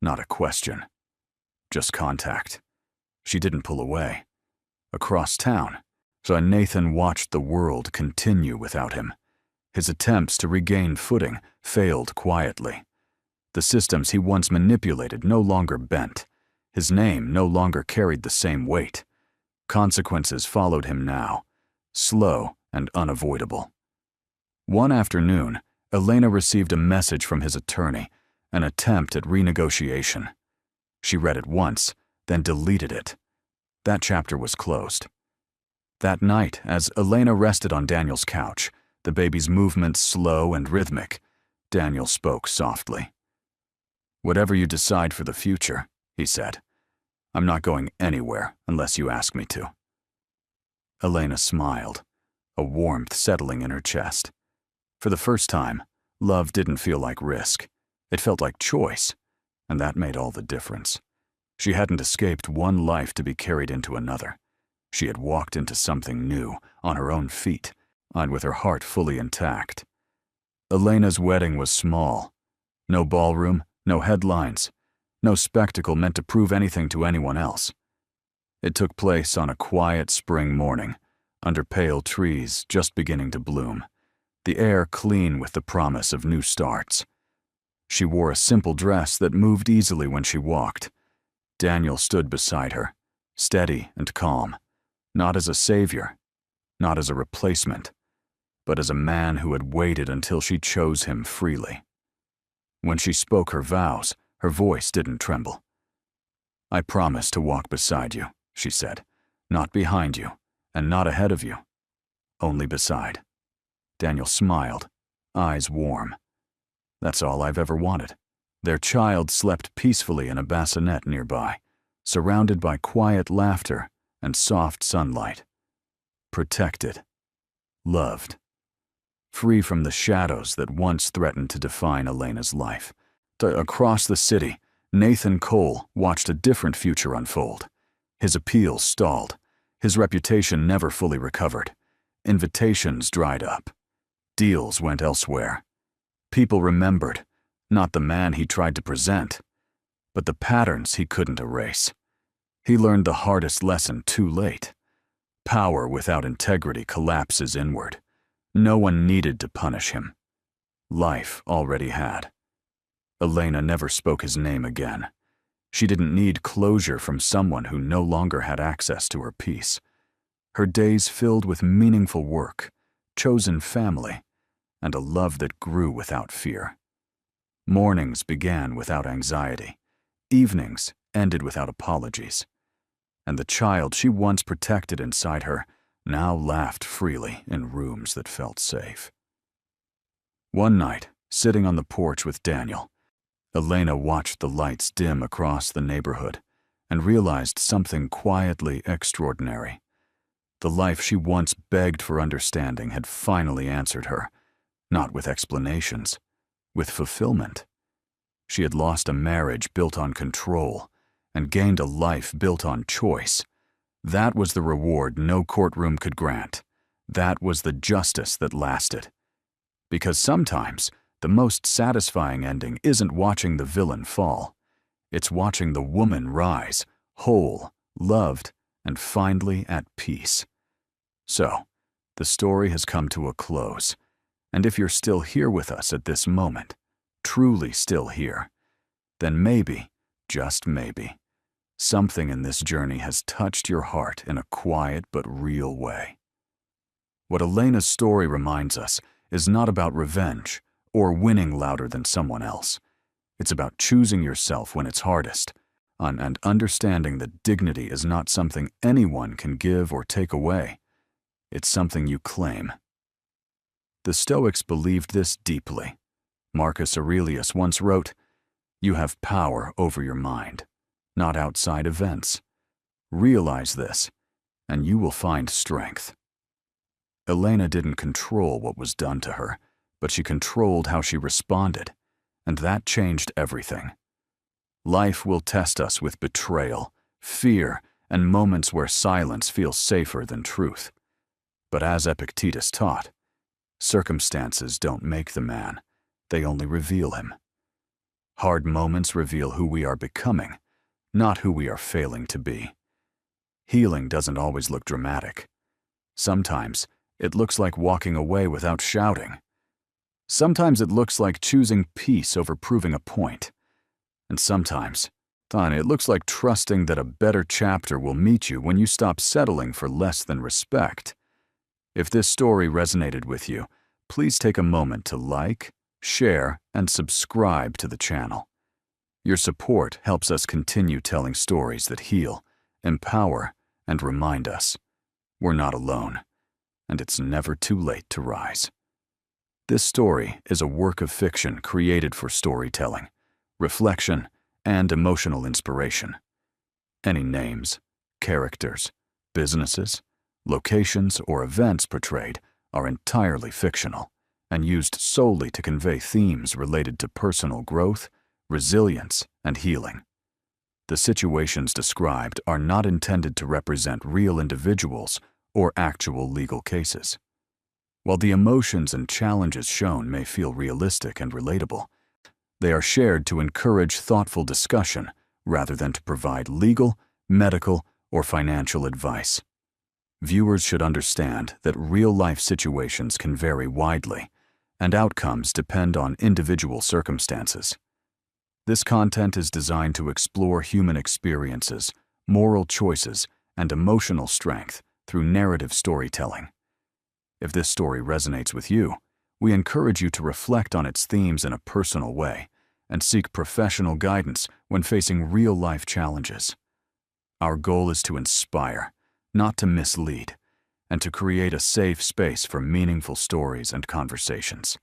[SPEAKER 1] not a question. Just contact. She didn't pull away. Across town, Nathan watched the world continue without him. His attempts to regain footing failed quietly. The systems he once manipulated no longer bent. His name no longer carried the same weight. Consequences followed him now, slow and unavoidable. One afternoon, Elena received a message from his attorney, an attempt at renegotiation. She read it once, then deleted it. That chapter was closed. That night, as Elena rested on Daniel's couch, the baby's movements slow and rhythmic, Daniel spoke softly. "Whatever you decide for the future," he said, "I'm not going anywhere unless you ask me to." Elena smiled, a warmth settling in her chest. For the first time, love didn't feel like risk. It felt like choice, and that made all the difference. She hadn't escaped one life to be carried into another. She had walked into something new, on her own feet, and with her heart fully intact. Elena's wedding was small. No ballroom, no headlines, no spectacle meant to prove anything to anyone else. It took place on a quiet spring morning, under pale trees just beginning to bloom, the air clean with the promise of new starts. She wore a simple dress that moved easily when she walked. Daniel stood beside her, steady and calm, not as a savior, not as a replacement, but as a man who had waited until she chose him freely. When she spoke her vows, her voice didn't tremble. "I promise to walk beside you," she said, "not behind you, and not ahead of you, only beside." Daniel smiled, eyes warm. "That's all I've ever wanted." Their child slept peacefully in a bassinet nearby, surrounded by quiet laughter and soft sunlight. Protected. Loved. Free from the shadows that once threatened to define Elena's life. Across the city, Nathan Cole watched a different future unfold. His appeals stalled. His reputation never fully recovered. Invitations dried up. Deals went elsewhere. People remembered, not the man he tried to present, but the patterns he couldn't erase. He learned the hardest lesson too late. Power without integrity collapses inward. No one needed to punish him. Life already had. Elena never spoke his name again. She didn't need closure from someone who no longer had access to her peace. Her days filled with meaningful work, chosen family, and a love that grew without fear. Mornings began without anxiety. Evenings ended without apologies. And the child she once protected inside her now laughed freely in rooms that felt safe. One night, sitting on the porch with Daniel, Elena watched the lights dim across the neighborhood and realized something quietly extraordinary. The life she once begged for understanding had finally answered her, not with explanations, with fulfillment. She had lost a marriage built on control and gained a life built on choice. That was the reward no courtroom could grant. That was the justice that lasted. Because sometimes, the most satisfying ending isn't watching the villain fall. It's watching the woman rise, whole, loved, and finally at peace. So, the story has come to a close. And if you're still here with us at this moment, truly still here, then maybe, just maybe, something in this journey has touched your heart in a quiet but real way. What Elena's story reminds us is not about revenge or winning louder than someone else. It's about choosing yourself when it's hardest, and understanding that dignity is not something anyone can give or take away. It's something you claim. The Stoics believed this deeply. Marcus Aurelius once wrote, "You have power over your mind, not outside events. Realize this, and you will find strength." Elena didn't control what was done to her, but she controlled how she responded, and that changed everything. Life will test us with betrayal, fear, and moments where silence feels safer than truth. But as Epictetus taught, circumstances don't make the man, they only reveal him. Hard moments reveal who we are becoming, not who we are failing to be. Healing doesn't always look dramatic. Sometimes it looks like walking away without shouting. Sometimes it looks like choosing peace over proving a point. And sometimes, it looks like trusting that a better chapter will meet you when you stop settling for less than respect. If this story resonated with you, please take a moment to like, share, and subscribe to the channel. Your support helps us continue telling stories that heal, empower, and remind us we're not alone, and it's never too late to rise. This story is a work of fiction created for storytelling, reflection, and emotional inspiration. Any names, characters, businesses, locations, or events portrayed are entirely fictional and used solely to convey themes related to personal growth, resilience, and healing. The situations described are not intended to represent real individuals or actual legal cases. While the emotions and challenges shown may feel realistic and relatable, they are shared to encourage thoughtful discussion rather than to provide legal, medical, or financial advice. Viewers should understand that real-life situations can vary widely, and outcomes depend on individual circumstances. This content is designed to explore human experiences, moral choices, and emotional strength through narrative storytelling. If this story resonates with you, we encourage you to reflect on its themes in a personal way and seek professional guidance when facing real-life challenges. Our goal is to inspire, not to mislead, and to create a safe space for meaningful stories and conversations.